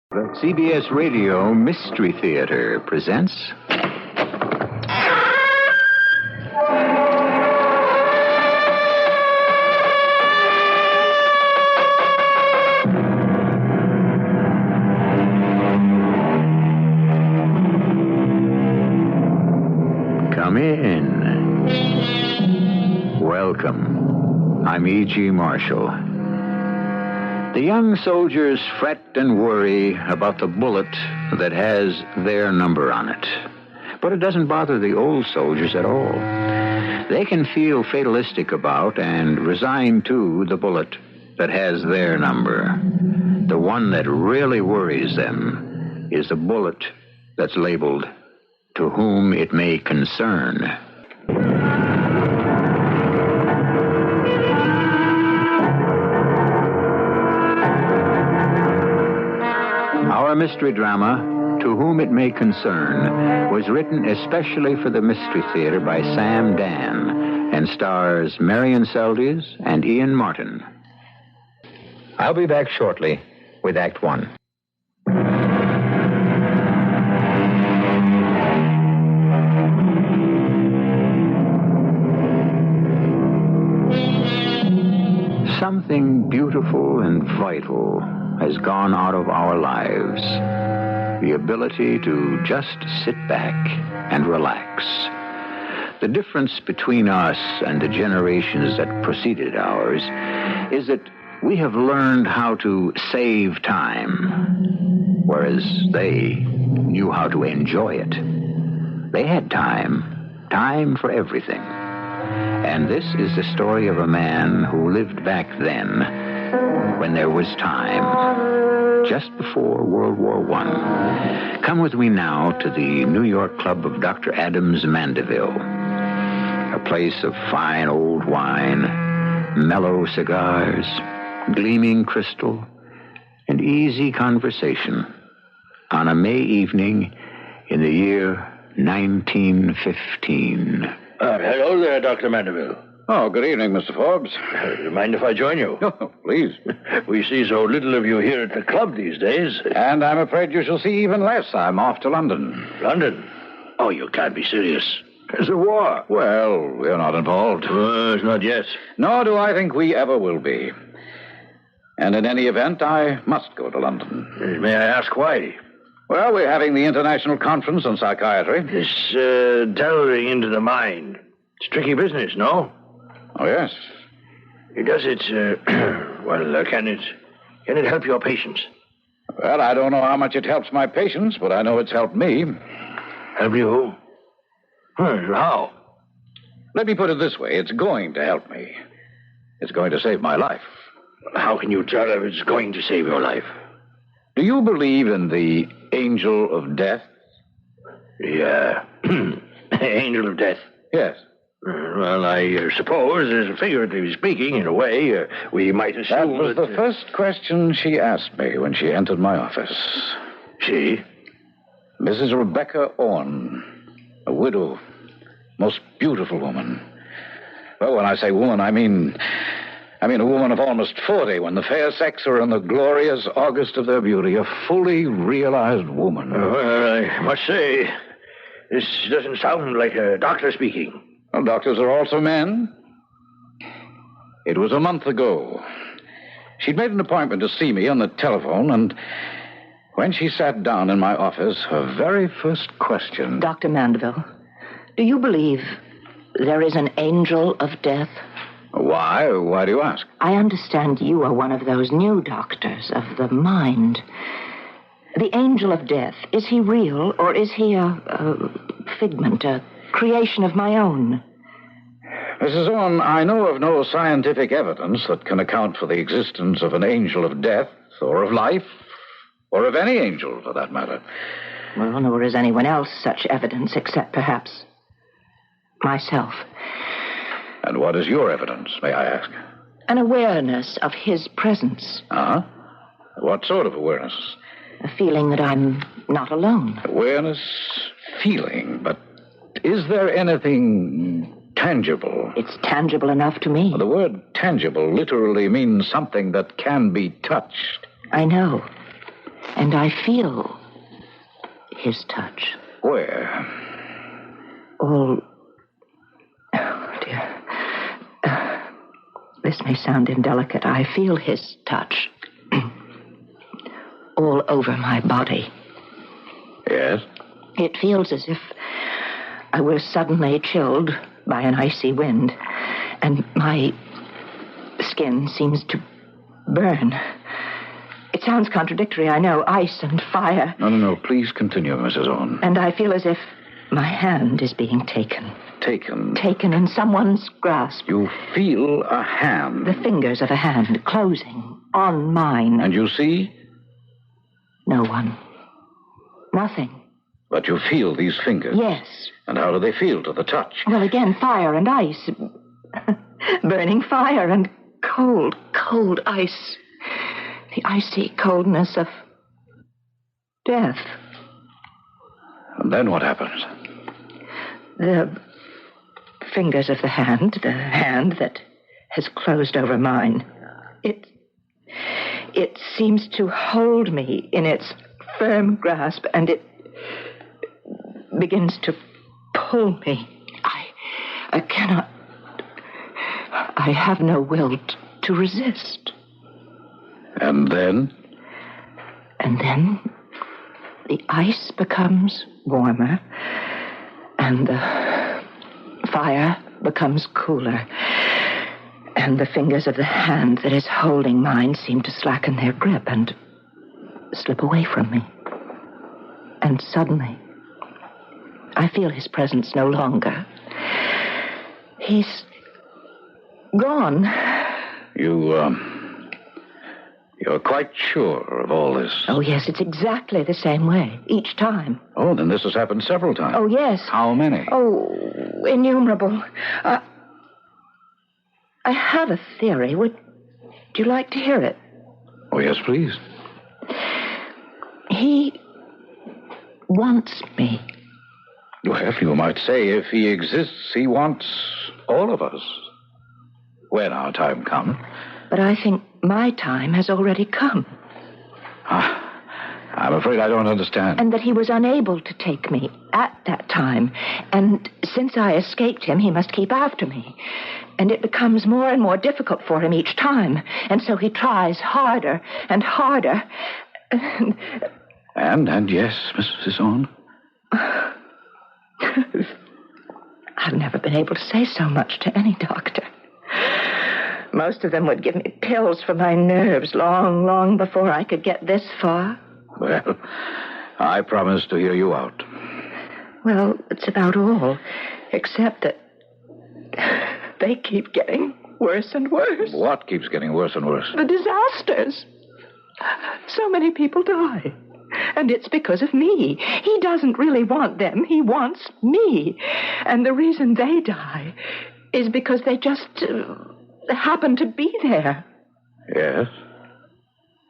The CBS Radio Mystery Theater presents... Come in. Welcome. I'm E.G. Marshall. The young soldiers fret and worry about the bullet that has their number on it. But it doesn't bother the old soldiers at all. They can feel fatalistic about and resigned to the bullet that has their number. The one that really worries them is the bullet that's labeled, "To whom it may concern." Our mystery drama, To Whom It May Concern, was written especially for the Mystery Theater by Sam Dan and stars Marion Seldes and Ian Martin. I'll be back shortly with Act One. Something beautiful and vital has gone out of our lives. The ability to just sit back and relax. The difference between us and the generations that preceded ours is that we have learned how to save time, whereas they knew how to enjoy it. They had time for everything. And this is the story of a man who lived back then, when there was time, just before World War I. Come with me now to the New York Club of Dr. Adams Mandeville, a place of fine old wine, mellow cigars, gleaming crystal, and easy conversation on a May evening in the year 1915. Hello there, Dr. Mandeville. Oh, good evening, Mr. Forbes. Do you mind if I join you? Oh, please. We see so little of you here at the club these days. And I'm afraid you shall see even less. I'm off to London. London? Oh, you can't be serious. There's a war. Well, we're not involved. It's not yet. Nor do I think we ever will be. And in any event, I must go to London. May I ask why? Well, we're having the International Conference on Psychiatry. This delving into the mind. It's tricky business, no? Oh, yes. Does it, can it help your patients? Well, I don't know how much it helps my patients, but I know it's helped me. Help you? How? Let me put it this way. It's going to help me. It's going to save my life. How can you tell if it's going to save your life? Do you believe in the angel of death? Yeah. Angel of death? Yes. Well, I suppose, as figuratively speaking, in a way, we might assume that was the first question she asked me when she entered my office. She? Mrs. Rebecca Orne, a widow, most beautiful woman. Well, when I say woman, I mean a woman of almost 40, when the fair sex are in the glorious August of their beauty, a fully realized woman. Well, I must say, this doesn't sound like a doctor speaking. Well, doctors are also men. It was a month ago. She'd made an appointment to see me on the telephone, and when she sat down in my office, her very first question... Dr. Mandeville, do you believe there is an angel of death? Why? Why do you ask? I understand you are one of those new doctors of the mind. The angel of death, is he real, or is he a figment, a creation of my own? Mrs. Orne, I know of no scientific evidence that can account for the existence of an angel of death, or of life, or of any angel, for that matter. Well, nor is anyone else such evidence, except perhaps myself. And what is your evidence, may I ask? An awareness of his presence. Uh-huh. What sort of awareness? A feeling that I'm not alone. Awareness, feeling, but is there anything tangible? It's tangible enough to me. The word tangible literally means something that can be touched. I know. And I feel his touch. Where? All... Oh, dear. This may sound indelicate. I feel his touch all over my body. Yes? It feels as if I were suddenly chilled by an icy wind, and my skin seems to burn. It sounds contradictory, I know. Ice and fire. No. Please continue, Mrs. Owen. And I feel as if my hand is being taken. Taken? Taken in someone's grasp. You feel a hand. The fingers of a hand closing on mine. And you see? No one. Nothing. But you feel these fingers? Yes. And how do they feel to the touch? Well, again, fire and ice. Burning fire and cold, cold ice. The icy coldness of death. And then what happens? The fingers of the hand that has closed over mine. It seems to hold me in its firm grasp, and it begins to pull me. I cannot... I have no will to resist. And then? And then the ice becomes warmer, and the fire becomes cooler, and the fingers of the hand that is holding mine seem to slacken their grip and slip away from me. And suddenly, I feel his presence no longer. He's gone. You're quite sure of all this? Oh, yes, it's exactly the same way, each time. Oh, then this has happened several times. Oh, yes. How many? Oh, innumerable. I have a theory. Would you like to hear it? Oh, yes, please. He wants me. Well, you might say if he exists, he wants all of us. When our time comes. But I think my time has already come. I'm afraid I don't understand. And that he was unable to take me at that time. And since I escaped him, he must keep after me. And it becomes more and more difficult for him each time. And so he tries harder and harder. And yes, Mrs. Owen? I've never been able to say so much to any doctor. Most of them would give me pills for my nerves long, long before I could get this far. Well, I promise to hear you out. Well, it's about all, except that they keep getting worse and worse. What keeps getting worse and worse? The disasters. So many people die. And it's because of me. He doesn't really want them. He wants me. And the reason they die is because they just happen to be there. Yes?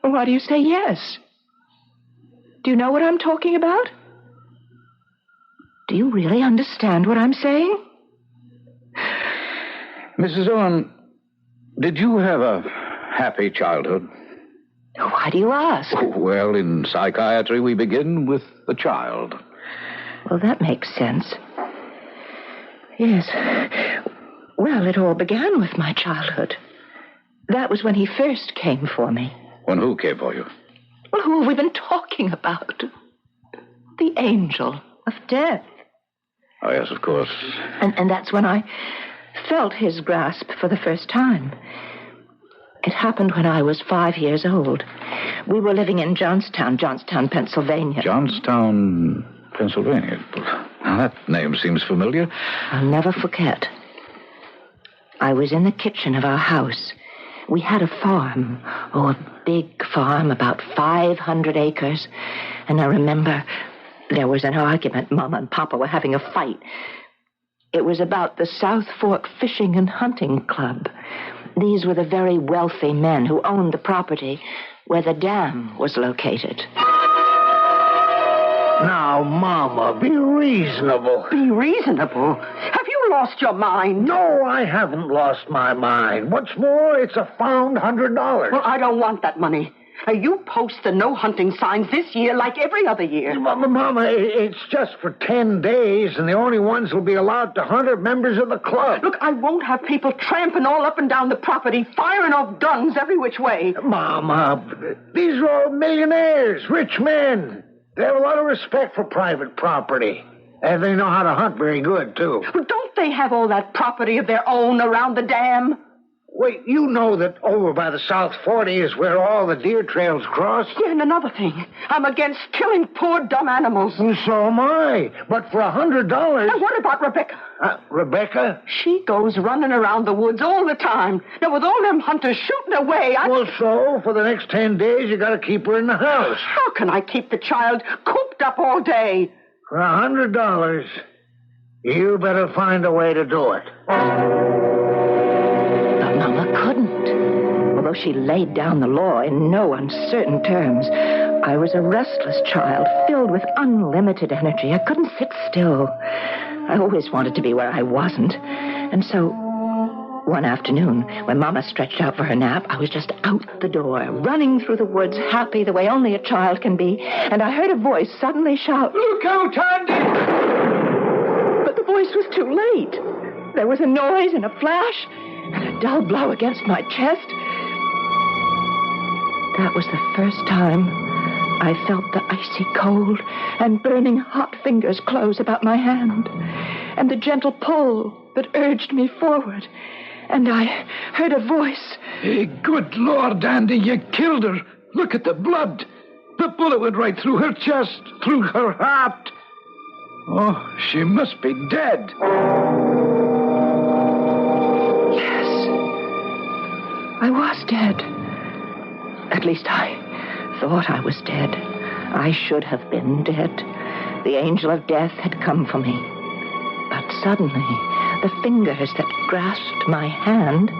Why do you say yes? Do you know what I'm talking about? Do you really understand what I'm saying? Mrs. Owen, did you have a happy childhood? Why do you ask? Well, in psychiatry, we begin with the child. Well, that makes sense. Yes. Well, it all began with my childhood. That was when he first came for me. When who came for you? Well, who have we been talking about? The angel of death. Oh, yes, of course. And that's when I felt his grasp for the first time. It happened when I was 5 years old. We were living in Johnstown, Pennsylvania. Johnstown, Pennsylvania. Now, that name seems familiar. I'll never forget. I was in the kitchen of our house. We had a farm. Oh, a big farm, about 500 acres. And I remember there was an argument. Mama and Papa were having a fight. It was about the South Fork Fishing and Hunting Club. These were the very wealthy men who owned the property where the dam was located. Now, Mama, be reasonable. Be reasonable? Have you lost your mind? No, I haven't lost my mind. What's more, it's a found $100. Well, I don't want that money. You post the no hunting signs this year like every other year. Mama, it's just for 10 days, and the only ones who'll be allowed to hunt are members of the club. Look, I won't have people tramping all up and down the property, firing off guns every which way. Mama, these are all millionaires, rich men. They have a lot of respect for private property. And they know how to hunt very good, too. Don't they have all that property of their own around the dam? Wait, you know that over by the South 40 is where all the deer trails cross? Yeah, and another thing. I'm against killing poor, dumb animals. And so am I. But for $100... And what about Rebecca? Rebecca? She goes running around the woods all the time. Now, with all them hunters shooting away, Well, so, for the next 10 days, you gotta keep her in the house. How can I keep the child cooped up all day? For $100, you better find a way to do it. But Mama couldn't. Although she laid down the law in no uncertain terms, I was a restless child filled with unlimited energy. I couldn't sit still. I always wanted to be where I wasn't. And so, one afternoon, when Mama stretched out for her nap, I was just out the door, running through the woods, happy the way only a child can be, and I heard a voice suddenly shout, Look out, Andy! But the voice was too late. There was a noise and a flash, and a dull blow against my chest. That was the first time I felt the icy cold and burning hot fingers close about my hand, and the gentle pull that urged me forward. And I heard a voice. Hey, good Lord, Andy, you killed her. Look at the blood. The bullet went right through her chest, through her heart. Oh, she must be dead. Yes, I was dead. At least I thought I was dead. I should have been dead. The angel of death had come for me. But suddenly, the fingers that grasped my hand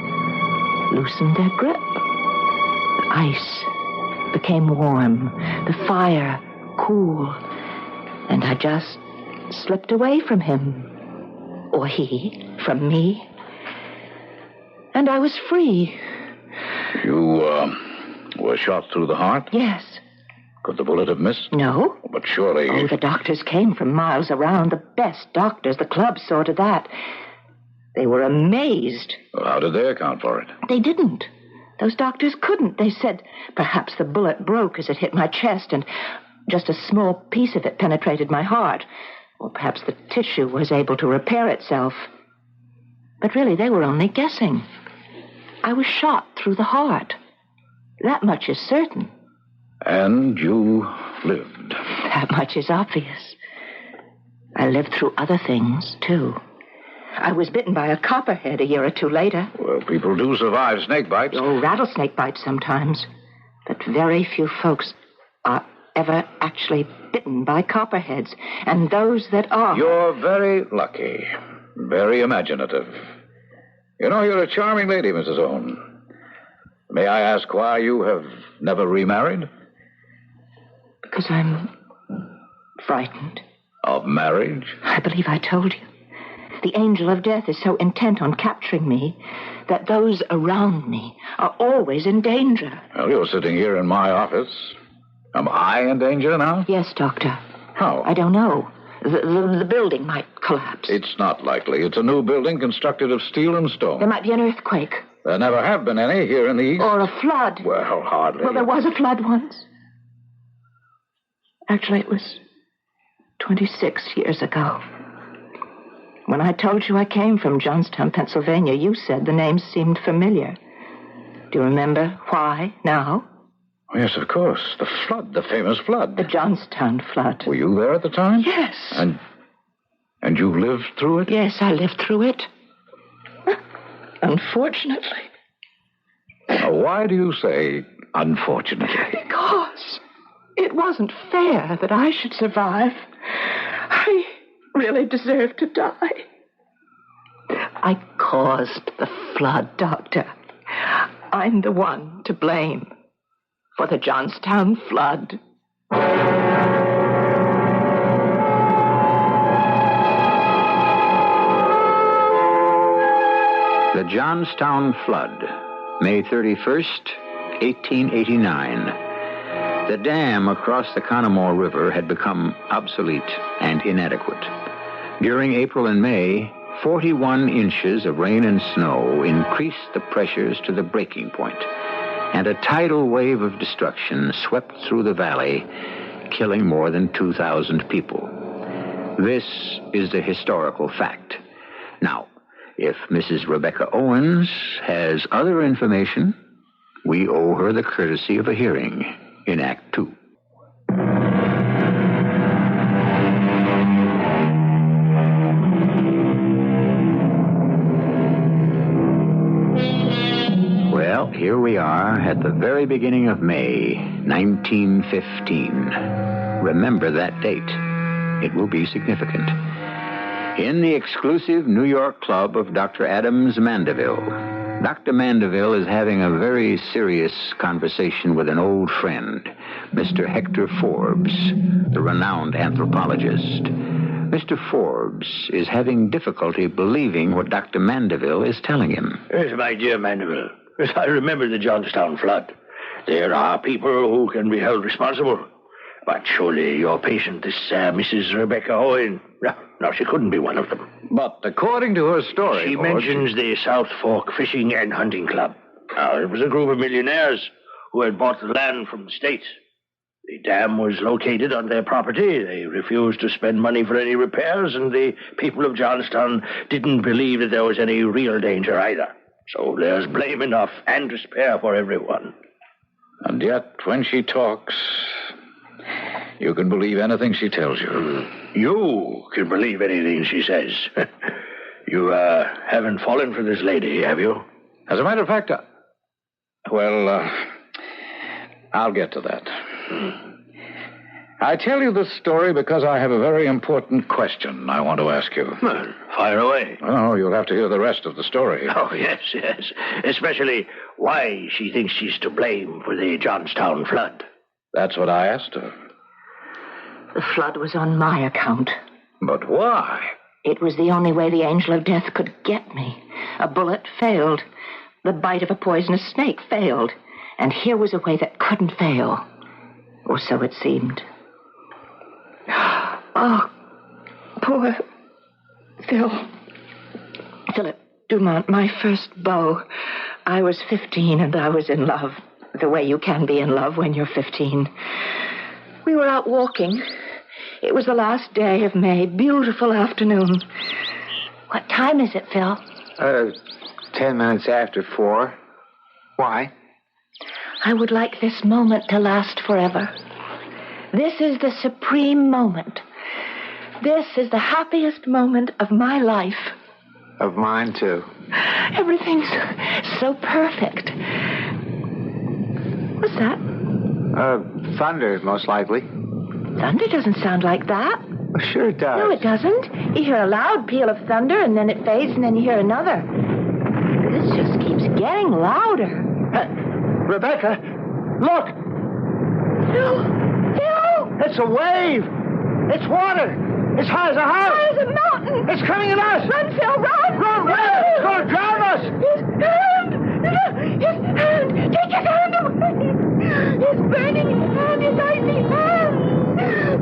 loosened their grip. The ice became warm, the fire cool, and I just slipped away from him. Or he from me. And I was free. You, were shot through the heart? Yes. Could the bullet have missed? No. But surely... Oh, the doctors came from miles around. The best doctors. The club saw to that. They were amazed. Well, how did they account for it? They didn't. Those doctors couldn't. They said perhaps the bullet broke as it hit my chest and just a small piece of it penetrated my heart. Or perhaps the tissue was able to repair itself. But really, they were only guessing. I was shot through the heart. That much is certain. And you lived. That much is obvious. I lived through other things, too. I was bitten by a copperhead a year or two later. Well, people do survive snake bites. Oh, rattlesnake bites sometimes. But very few folks are ever actually bitten by copperheads. And those that are... You're very lucky. Very imaginative. You know, you're a charming lady, Mrs. Owen. May I ask why you have never remarried? Because I'm frightened. Of marriage? I believe I told you. The angel of death is so intent on capturing me that those around me are always in danger. Well, you're sitting here in my office. Am I in danger now? Yes, Doctor. How? I don't know. The building might collapse. It's not likely. It's a new building constructed of steel and stone. There might be an earthquake. There never have been any here in the East. Or a flood. Well, hardly. Well, there was a flood once. Actually, it was 26 years ago. When I told you I came from Johnstown, Pennsylvania, you said the name seemed familiar. Do you remember why now? Oh, yes, of course. The flood, the famous flood. The Johnstown flood. Were you there at the time? Yes. And you lived through it? Yes, I lived through it. Unfortunately. Now, why do you say unfortunately? Because it wasn't fair that I should survive. I really deserved to die. I caused the flood, Doctor. I'm the one to blame for the Johnstown flood. The Johnstown Flood, May 31st, 1889. The dam across the Connemore River had become obsolete and inadequate. During April and May, 41 inches of rain and snow increased the pressures to the breaking point, and a tidal wave of destruction swept through the valley, killing more than 2,000 people. This is the historical fact. Now, if Mrs. Rebecca Owens has other information, we owe her the courtesy of a hearing in Act 2. Well, here we are at the very beginning of May, 1915. Remember that date. It will be significant. In the exclusive New York club of Dr. Adams Mandeville, Dr. Mandeville is having a very serious conversation with an old friend, Mr. Hector Forbes, the renowned anthropologist. Mr. Forbes is having difficulty believing what Dr. Mandeville is telling him. Yes, my dear Mandeville. Yes, I remember the Johnstown flood. There are people who can be held responsible. But surely your patient, this Mrs. Rebecca Owen, no, she couldn't be one of them. But according to her story... She mentions the South Fork Fishing and Hunting Club. Now, it was a group of millionaires who had bought the land from the state. The dam was located on their property. They refused to spend money for any repairs, and the people of Johnstown didn't believe that there was any real danger either. So there's blame enough and to spare for everyone. And yet, when she talks, you can believe anything she tells you. You can believe anything she says. You haven't fallen for this lady, have you? As a matter of fact, I'll get to that. I tell you this story because I have a very important question I want to ask you. Well, fire away. Oh, you'll have to hear the rest of the story. Oh, yes. Especially why she thinks she's to blame for the Johnstown flood. That's what I asked her. The flood was on my account. But why? It was the only way the angel of death could get me. A bullet failed. The bite of a poisonous snake failed. And here was a way that couldn't fail. Or so it seemed. Oh, poor Philip Dumont, my first beau. I was 15 and I was in love. The way you can be in love when you're 15. We were out walking. It was the last day of May. Beautiful afternoon. What time is it, Phil? 10 minutes after 4. Why? I would like this moment to last forever. This is the supreme moment. This is the happiest moment of my life. Of mine, too. Everything's so perfect. What's that? Thunder, most likely. Thunder doesn't sound like that. Well, sure it does. No, it doesn't. You hear a loud peal of thunder, and then it fades, and then you hear another. This just keeps getting louder. Rebecca, look! Phil! It's a wave! It's water! It's high as a house! High as a mountain! It's coming at us! Run, Phil, run! Run! It's going to drown us! His hand! Take his hand away! His burning hand, his icy hand!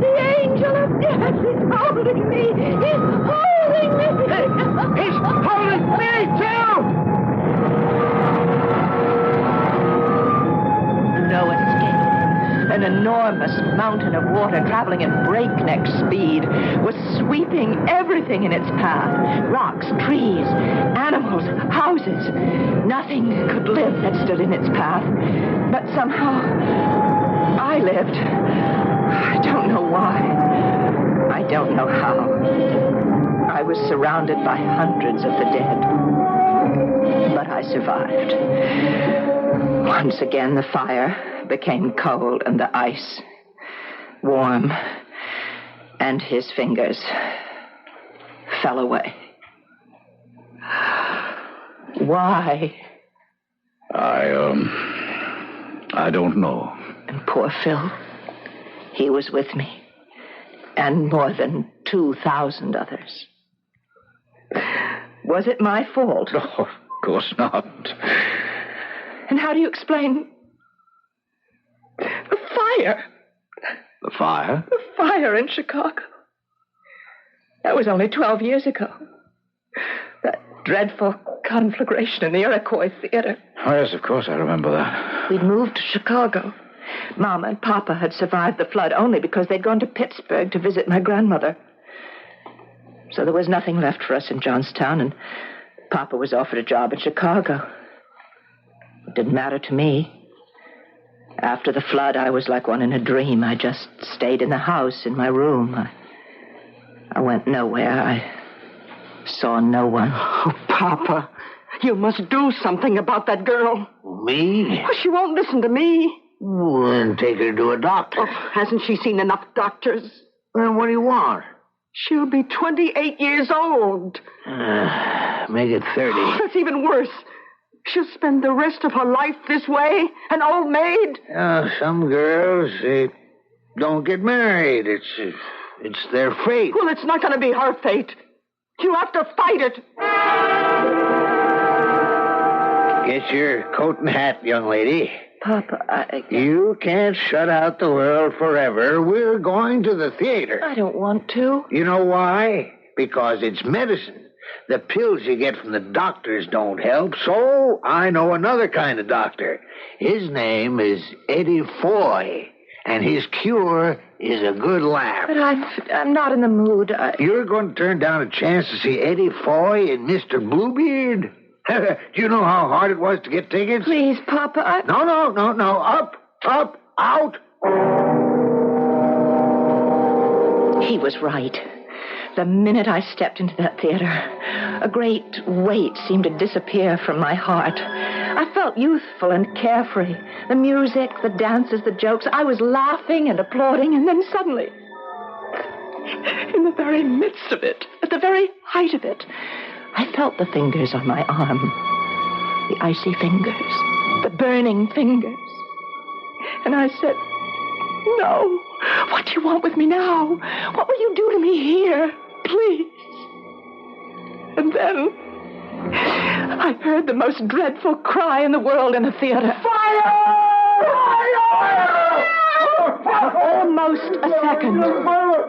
The angel of death is holding me! He's holding me! He's holding me, too! No escape. An enormous mountain of water traveling at breakneck speed was sweeping everything in its path. Rocks, trees, animals, houses. Nothing could live that stood in its path. But somehow, I lived. I don't know why. I don't know how. I was surrounded by hundreds of the dead. But I survived. Once again, the fire became cold and the ice warm, and his fingers fell away. Why? I don't know. And poor Phil, he was with me, and more than 2,000 others. Was it my fault? No, of course not. And how do you explain the fire fire. The fire? The fire in Chicago. That was only 12 years ago. That dreadful conflagration in the Iroquois Theater. Oh, yes, of course, I remember that. We'd moved to Chicago. Mama and Papa had survived the flood only because they'd gone to Pittsburgh to visit my grandmother. So there was nothing left for us in Johnstown, and Papa was offered a job in Chicago. It didn't matter to me. After the flood, I was like one in a dream. I just stayed in the house, in my room. I went nowhere. I saw no one. Oh, Papa, you must do something about that girl. Me? Oh, she won't listen to me. Well, then take her to a doctor. Oh, hasn't she seen enough doctors? Then what do you want? She'll be 28 years old. Make it 30. That's even worse. She'll spend the rest of her life this way, an old maid. Some girls, they don't get married. It's their fate. Well, it's not going to be her fate. You have to fight it. Get your coat and hat, young lady. Papa, You can't shut out the world forever. We're going to the theater. I don't want to. You know why? Because it's medicine. The pills you get from the doctors don't help, so I know another kind of doctor. His name is Eddie Foy, and his cure is a good laugh. But I'm not in the mood. You're going to turn down a chance to see Eddie Foy and Mr. Bluebeard? Do you know how hard it was to get tickets? Please, Papa, No. Up, out. He was right. The minute I stepped into that theater, a great weight seemed to disappear from my heart. I felt youthful and carefree. The music, the dances, the jokes. I was laughing and applauding, and then suddenly, in the very midst of it, at the very height of it, I felt the fingers on my arm. The icy fingers. The burning fingers. And I said, "No. What do you want with me now? What will you do to me here? Please." And then I heard the most dreadful cry in the world in the theater. Fire! Fire! For almost a second,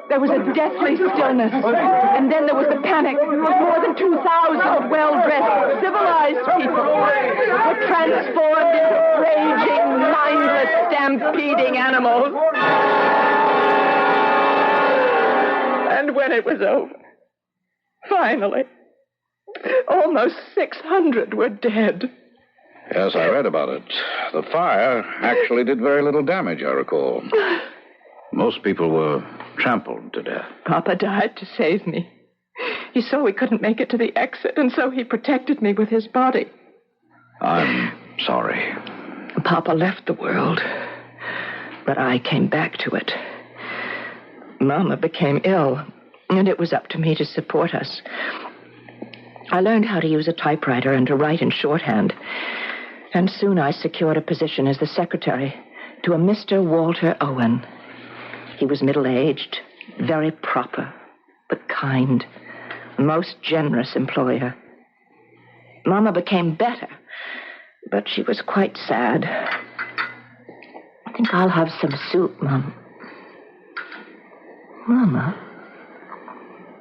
there was a deathly stillness. And then there was the panic. More than 2,000 well-dressed, civilized people were transformed into raging, mindless, stampeding animals. And when it was over, finally, almost 600 were dead. Yes, I read about it. The fire actually did very little damage, I recall. Most people were trampled to death. Papa died to save me. He saw we couldn't make it to the exit, and so he protected me with his body. I'm sorry. Papa left the world, but I came back to it. Mama became ill, and it was up to me to support us. I learned how to use a typewriter and to write in shorthand, and soon I secured a position as the secretary to a Mr. Walter Owen. He was middle-aged, very proper, but kind, a most generous employer. Mama became better, but she was quite sad. I think I'll have some soup, Mom. Mama,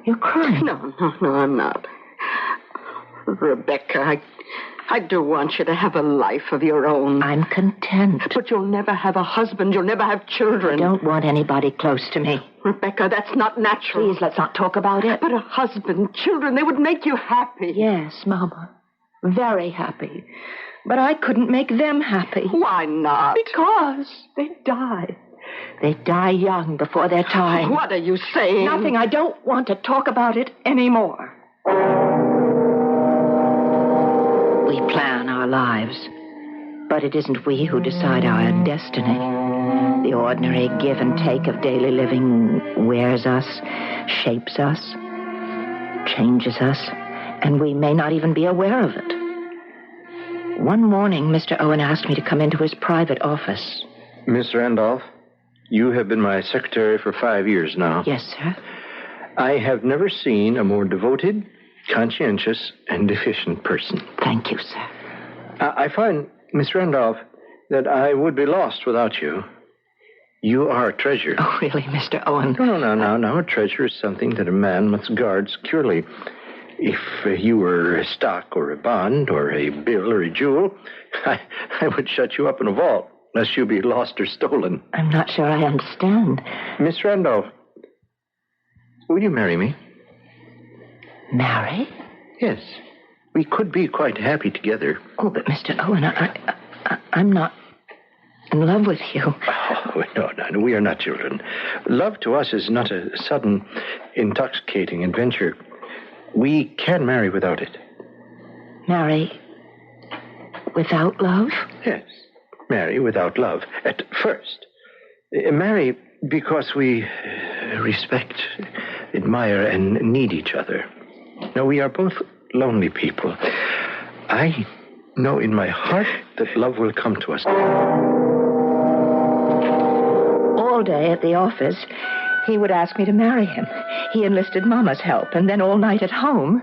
you're crying. No, I'm not. Rebecca, I do want you to have a life of your own. I'm content. But you'll never have a husband. You'll never have children. I don't want anybody close to me. Rebecca, that's not natural. Please, let's not talk about it. But a husband, children, they would make you happy. Yes, Mama. Very happy. But I couldn't make them happy. Why not? Because they die. They die young before their time. What are you saying? Nothing. I don't want to talk about it anymore. We plan our lives, but it isn't we who decide our destiny. The ordinary give and take of daily living wears us, shapes us, changes us, and we may not even be aware of it. One morning, Mr. Owen asked me to come into his private office. Miss Randolph, you have been my secretary for 5 years now. Yes, sir. I have never seen a more devoted, conscientious, and efficient person. Thank you, sir. I find, Miss Randolph, that I would be lost without you. You are a treasure. Oh, really, Mr. Owen? No. A treasure is something that a man must guard securely. If you were a stock or a bond or a bill or a jewel, I would shut you up in a vault, lest you be lost or stolen. I'm not sure I understand. Miss Randolph, will you marry me? Marry? Yes. We could be quite happy together. Oh, but Mr. Owen, I'm not in love with you. Oh, no, we are not children. Love to us is not a sudden, intoxicating adventure. We can marry without it. Marry without love? Yes, marry without love. At first. Marry because we respect, admire, and need each other. Now, we are both lonely people. I know in my heart that love will come to us. All day at the office, he would ask me to marry him. He enlisted Mama's help, and then all night at home,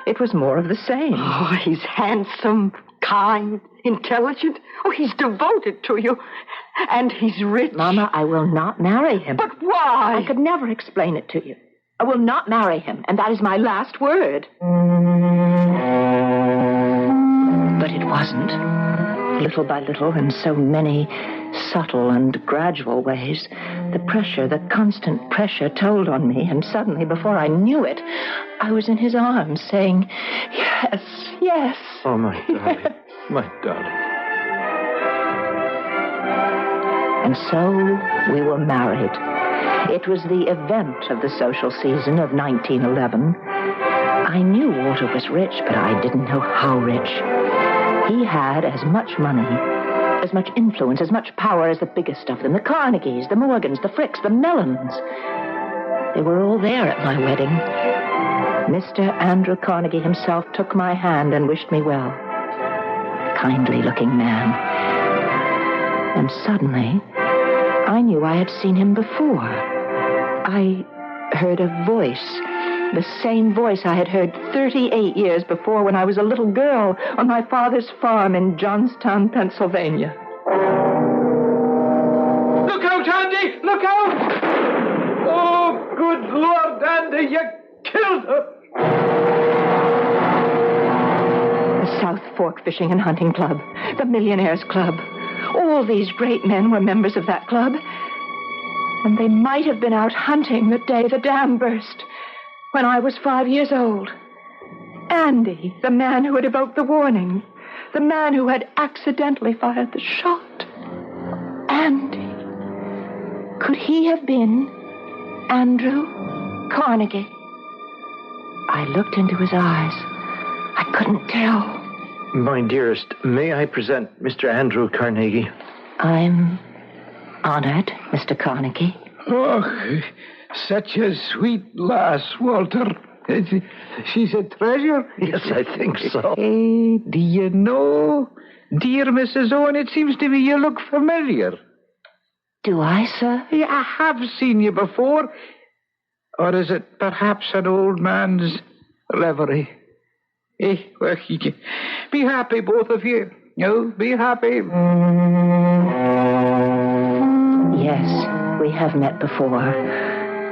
it was more of the same. Oh, he's handsome, kind, intelligent. Oh, he's devoted to you. And he's rich. Mama, I will not marry him. But why? I could never explain it to you. I will not marry him, and that is my last word. But it wasn't. Little by little, in so many subtle and gradual ways, the constant pressure told on me, and suddenly, before I knew it, I was in his arms saying, yes, yes. Oh, my darling, my darling. And so we were married. It was the event of the social season of 1911. I knew Walter was rich, but I didn't know how rich. He had as much money, as much influence, as much power as the biggest of them. The Carnegies, the Morgans, the Fricks, the Mellons. They were all there at my wedding. Mr. Andrew Carnegie himself took my hand and wished me well. A kindly-looking man. And suddenly, I knew I had seen him before. I heard a voice. The same voice I had heard 38 years before when I was a little girl on my father's farm in Johnstown, Pennsylvania. Look out, Andy! Look out! Oh, good Lord, Andy, you killed her! The South Fork Fishing and Hunting Club, the Millionaires Club. All these great men were members of that club. And they might have been out hunting the day the dam burst, when I was 5 years old. Andy, the man who had evoked the warning, the man who had accidentally fired the shot. Andy. Could he have been Andrew Carnegie? I looked into his eyes. I couldn't tell. My dearest, may I present Mr. Andrew Carnegie? I'm honored, Mr. Carnegie. Oh, such a sweet lass, Walter. She's a treasure. Yes, I think so. Hey, do you know, dear Mrs. Owen, it seems to me you look familiar. Do I, sir? Yeah, I have seen you before. Or is it perhaps an old man's reverie? Well, be happy, both of you. Be happy. Yes, we have met before.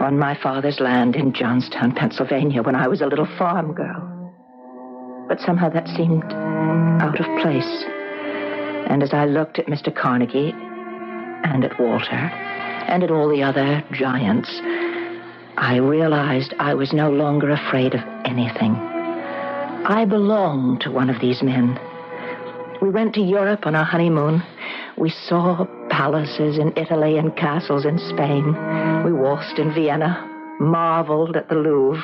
On my father's land in Johnstown, Pennsylvania, when I was a little farm girl. But somehow that seemed out of place. And as I looked at Mr. Carnegie, and at Walter, and at all the other giants, I realized I was no longer afraid of anything. I belonged to one of these men. We went to Europe on our honeymoon. We saw palaces in Italy and castles in Spain. We waltzed in Vienna, marveled at the Louvre,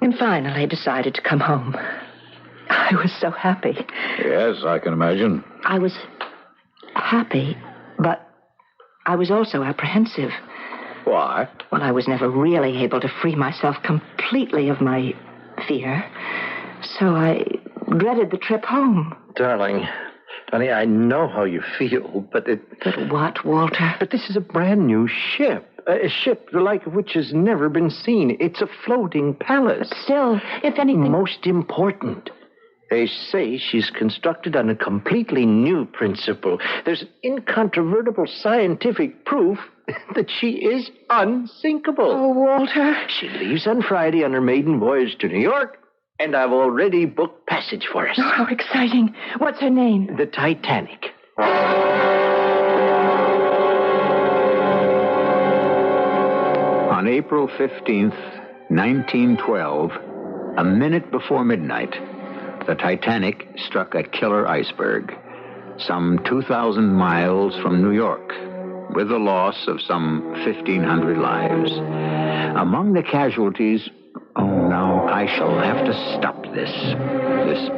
and finally decided to come home. I was so happy. Yes, I can imagine. I was happy, but I was also apprehensive. Why? Well, I was never really able to free myself completely of my fear, so I dreaded the trip home. Darling, I know how you feel, but But what, Walter? But this is a brand new ship. A ship the like of which has never been seen. It's a floating palace. But still, if anything... Most important, They say she's constructed on a completely new principle. There's incontrovertible scientific proof that she is unsinkable. Oh, Walter. She leaves on Friday on her maiden voyage to New York, and I've already booked passage for us. Oh, how exciting. What's her name? The Titanic. On April 15th, 1912, a minute before midnight, the Titanic struck a killer iceberg, some 2,000 miles from New York, with the loss of some 1,500 lives. Among the casualties, now I shall have to stop this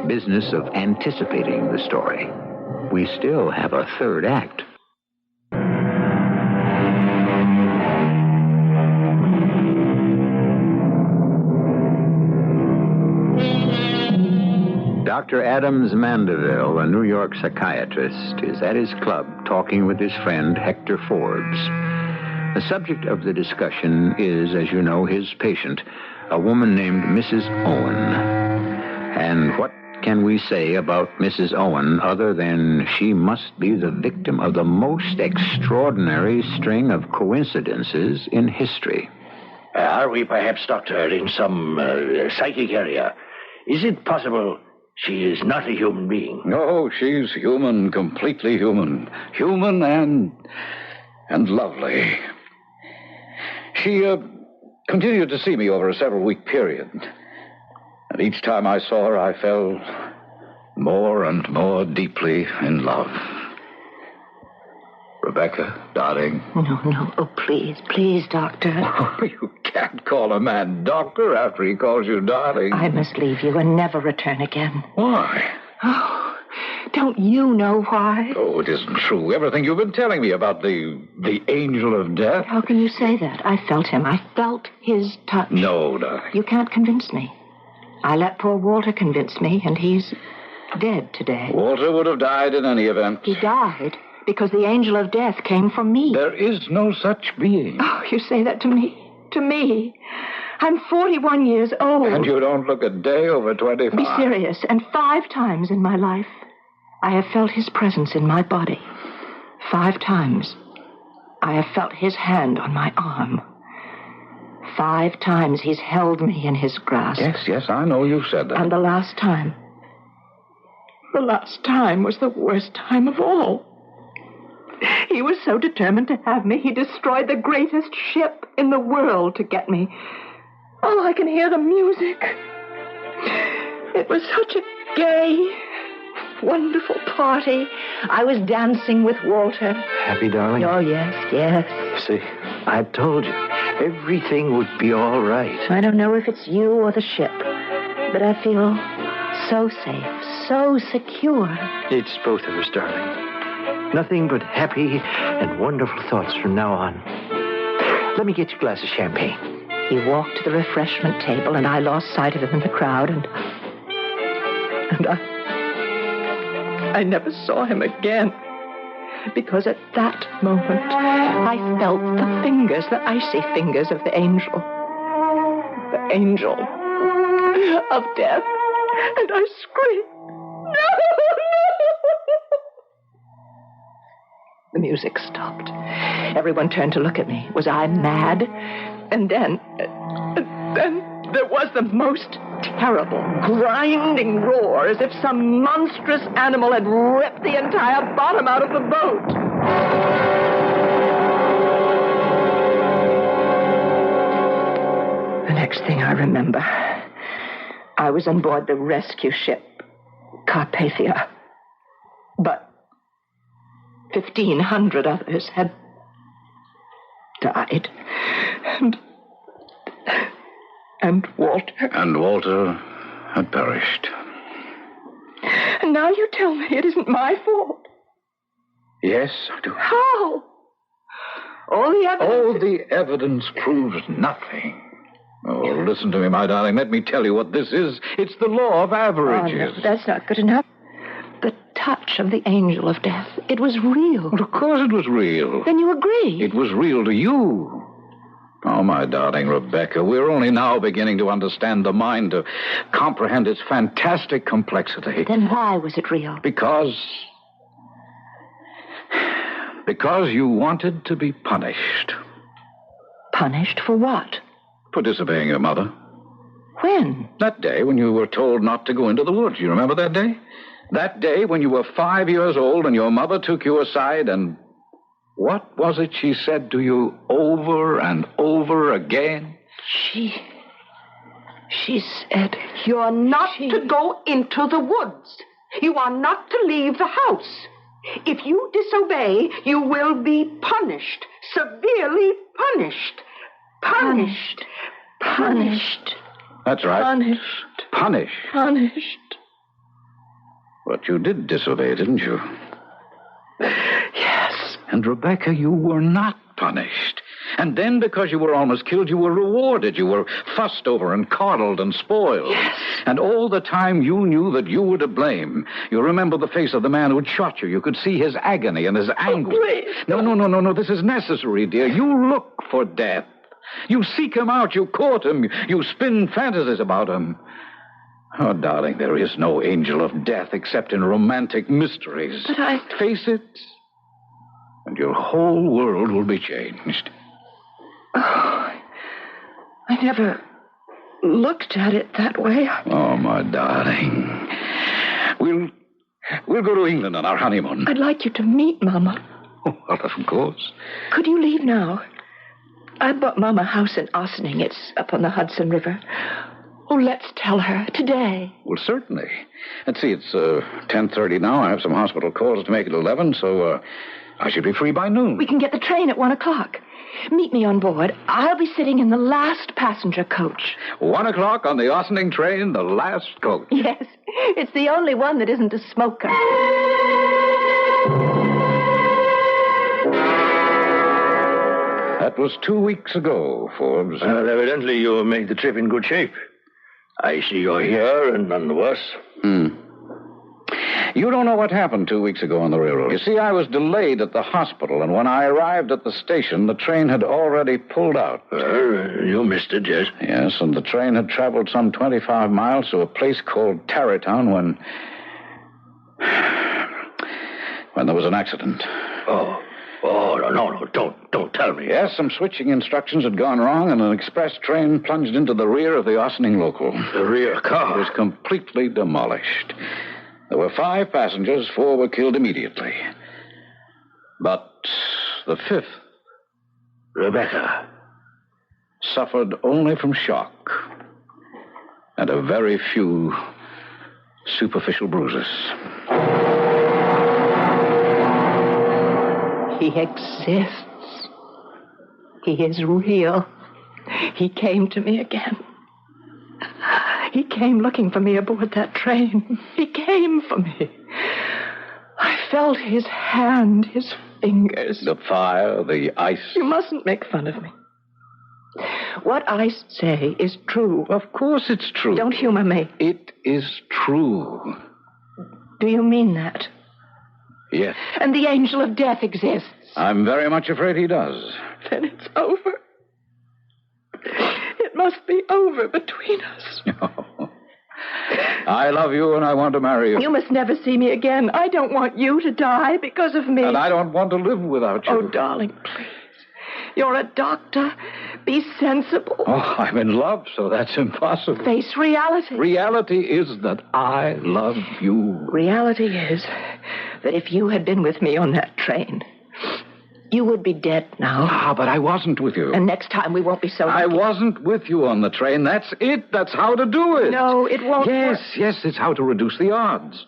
business of anticipating the story. We still have a third act. Dr. Adams Mandeville, a New York psychiatrist, is at his club talking with his friend Hector Forbes. The subject of the discussion is, as you know, his patient, a woman named Mrs. Owen. And what can we say about Mrs. Owen other than she must be the victim of the most extraordinary string of coincidences in history? Are we perhaps, Doctor, in some psychic area? Is it possible she is not a human being? No, she's human, completely human. Human and lovely. She continued to see me over a several-week period. And each time I saw her, I fell more and more deeply in love. Rebecca, darling. No. Oh, please, Doctor. Oh, you can't call a man doctor after he calls you darling. I must leave you and never return again. Why? Oh, don't you know why? Oh, it isn't true. Everything you've been telling me about the angel of death. How can you say that? I felt him. I felt his touch. No, darling. You can't convince me. I let poor Walter convince me, and he's dead today. Walter would have died in any event. He died because the angel of death came for me. There is no such being. Oh, you say that to me? To me? I'm 41 years old. And you don't look a day over 25. Be serious. And 5 times in my life, I have felt his presence in my body. 5 times, I have felt his hand on my arm. 5 times he's held me in his grasp. Yes, I know you said that. And the last time was the worst time of all. He was so determined to have me, he destroyed the greatest ship in the world to get me. Oh, I can hear the music. It was such a gay, wonderful party. I was dancing with Walter. Happy, darling? Oh, yes. See, I told you, everything would be all right. I don't know if it's you or the ship, but I feel so safe, so secure. It's both of us, darling. Nothing but happy and wonderful thoughts from now on. Let me get you a glass of champagne. He walked to the refreshment table, and I lost sight of him in the crowd, and I never saw him again. Because at that moment, I felt the fingers, the icy fingers of the angel. The angel of death. And I screamed, "No! The music stopped. Everyone turned to look at me. Was I mad? And then there was the most terrible, grinding roar, as if some monstrous animal had ripped the entire bottom out of the boat. The next thing I remember, I was on board the rescue ship, Carpathia. But 1,500 others had died. And Walter. And Walter had perished. And now you tell me it isn't my fault. Yes, I do. How? All the evidence proves nothing. Oh, listen to me, my darling. Let me tell you what this is. It's the law of averages. Oh, no, that's not good enough. The touch of the angel of death. It was real. Well, of course it was real. Then you agree. It was real to you. Oh, my darling Rebecca, we're only now beginning to understand the mind, to comprehend its fantastic complexity. Then why was it real? Because you wanted to be punished. Punished for what? For disobeying your mother. When? That day when you were told not to go into the woods. You remember that day? That day when you were 5 years old and your mother took you aside and... What was it she said to you over and over again? She said, "You're not to go into the woods. You are not to leave the house. If you disobey, you will be punished. Severely punished. Punished. Punished. That's right. Punished. Punished. Punished." But you did disobey, didn't you? Yes. And, Rebecca, you were not punished. And then, because you were almost killed, you were rewarded. You were fussed over and coddled and spoiled. Yes. And all the time you knew that you were to blame. You remember the face of the man who'd shot you. You could see his agony and his anguish. Please. No. This is necessary, dear. You look for death. You seek him out. You court him. You spin fantasies about him. Oh, darling, there is no angel of death except in romantic mysteries. But I... Face it, and your whole world will be changed. Oh, I never looked at it that way. Oh, my darling. We'll go to England on our honeymoon. I'd like you to meet Mama. Oh, well, of course. Could you leave now? I bought Mama a house in Ossining. It's up on the Hudson River. Oh, let's tell her today. Well, certainly. Let's see, it's 10:30 now. I have some hospital calls to make at 11, so I should be free by noon. We can get the train at 1 o'clock. Meet me on board. I'll be sitting in the last passenger coach. 1 o'clock on the Ossining train, the last coach. Yes, it's the only one that isn't a smoker. That was 2 weeks ago, Forbes. Well, evidently you made the trip in good shape. I see you're here and none the worse. You don't know what happened 2 weeks ago on the railroad. You see, I was delayed at the hospital, and when I arrived at the station, the train had already pulled out. You missed it, yes? Yes, and the train had traveled some 25 miles to a place called Tarrytown when there was an accident. Oh, no, don't tell me. Yes, some switching instructions had gone wrong, and an express train plunged into the rear of the Ossining local. The rear car? It was completely demolished. There were 5 passengers, 4 were killed immediately. But the 5th, Rebecca, suffered only from shock and a very few superficial bruises. He exists. He is real. He came to me again. He came looking for me aboard that train. He came for me. I felt his hand, his fingers. The fire, the ice. You mustn't make fun of me. What I say is true. Of course it's true. Don't humor me. It is true. Do you mean that? Yes. And the angel of death exists. I'm very much afraid he does. Then it's over. It must be over between us. I love you and I want to marry you. You must never see me again. I don't want you to die because of me. And I don't want to live without you. Oh, darling, please. You're a doctor. Be sensible. Oh, I'm in love, so that's impossible. Face reality. Reality is that I love you. Reality is that if you had been with me on that train, you would be dead now. Ah, but I wasn't with you. And next time we won't be so lucky. I wasn't with you on the train. That's it. That's how to do it. No, it won't work. Yes, it's how to reduce the odds.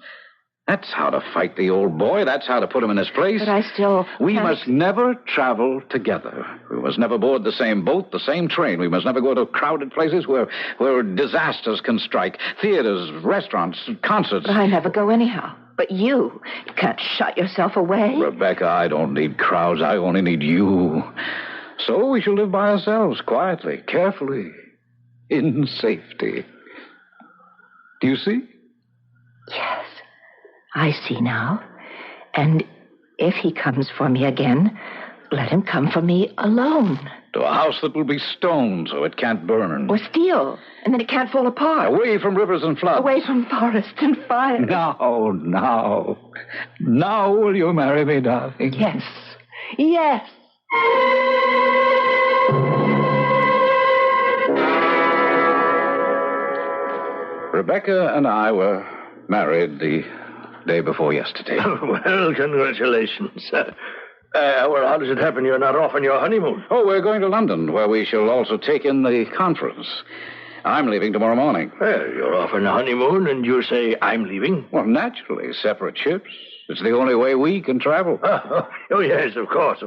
That's how to fight the old boy. That's how to put him in his place. But I still... We must never travel together. We must never board the same boat, the same train. We must never go to crowded places where disasters can strike. Theaters, restaurants, concerts. But I never go anyhow. But you can't shut yourself away. Rebecca, I don't need crowds. I only need you. So we shall live by ourselves, quietly, carefully, in safety. Do you see? Yes, I see now. And if he comes for me again, let him come for me alone. To a house that will be stone so it can't burn. Or steel, and then it can't fall apart. Away from rivers and floods. Away from forests and fire. Now will you marry me, darling? Yes. Yes. Rebecca and I were married the day before yesterday. Well, congratulations. Well, how does it happen you're not off on your honeymoon? Oh, we're going to London, where we shall also take in the conference. I'm leaving tomorrow morning. Well, you're off on a honeymoon, and you say I'm leaving? Well, naturally, separate ships. It's the only way we can travel. Oh, yes, of course.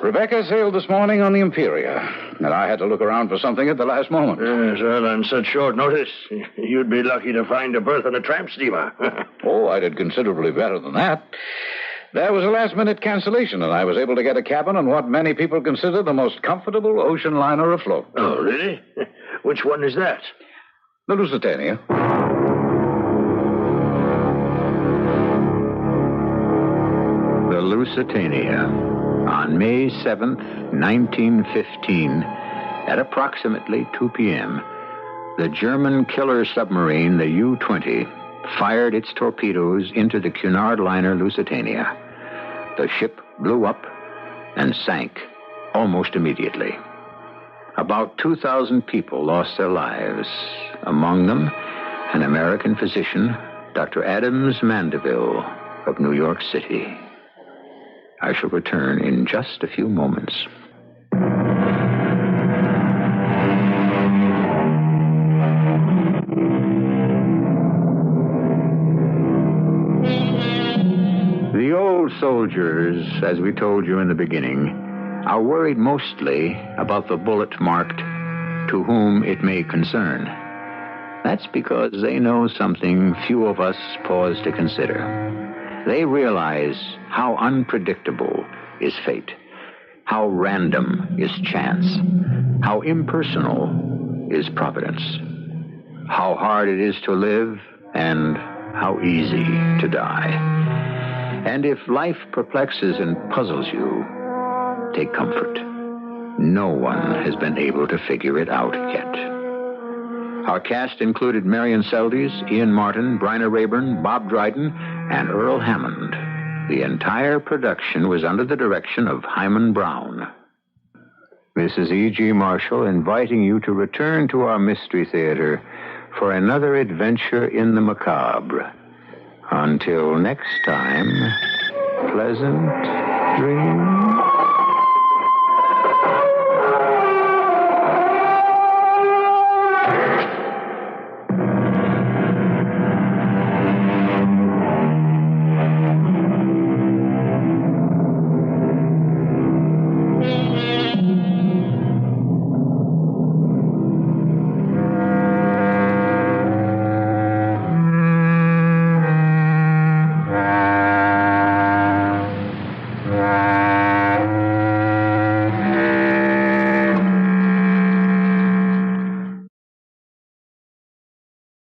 Rebecca sailed this morning on the Imperia, and I had to look around for something at the last moment. Yes, well, on such short notice, you'd be lucky to find a berth on a tramp steamer. Oh, I did considerably better than that. There was a last-minute cancellation, and I was able to get a cabin on what many people consider the most comfortable ocean liner afloat. Oh, really? Which one is that? The Lusitania. The Lusitania. On May 7th, 1915, at approximately 2 p.m., the German killer submarine, the U-20, fired its torpedoes into the Cunard liner Lusitania. The ship blew up and sank almost immediately. About 2,000 people lost their lives, among them an American physician, Dr. Adams Mandeville of New York City. I shall return in just a few moments. The old soldiers, as we told you in the beginning, are worried mostly about the bullet marked, "To whom it may concern." That's because they know something few of us pause to consider. They realize how unpredictable is fate, how random is chance, how impersonal is providence, how hard it is to live, and how easy to die. And if life perplexes and puzzles you, take comfort. No one has been able to figure it out yet. Our cast included Marion Seldes, Ian Martin, Bryna Rayburn, Bob Dryden, and Earl Hammond. The entire production was under the direction of Hyman Brown. This is E.G. Marshall inviting you to return to our Mystery Theater for another adventure in the macabre. Until next time, pleasant dreams.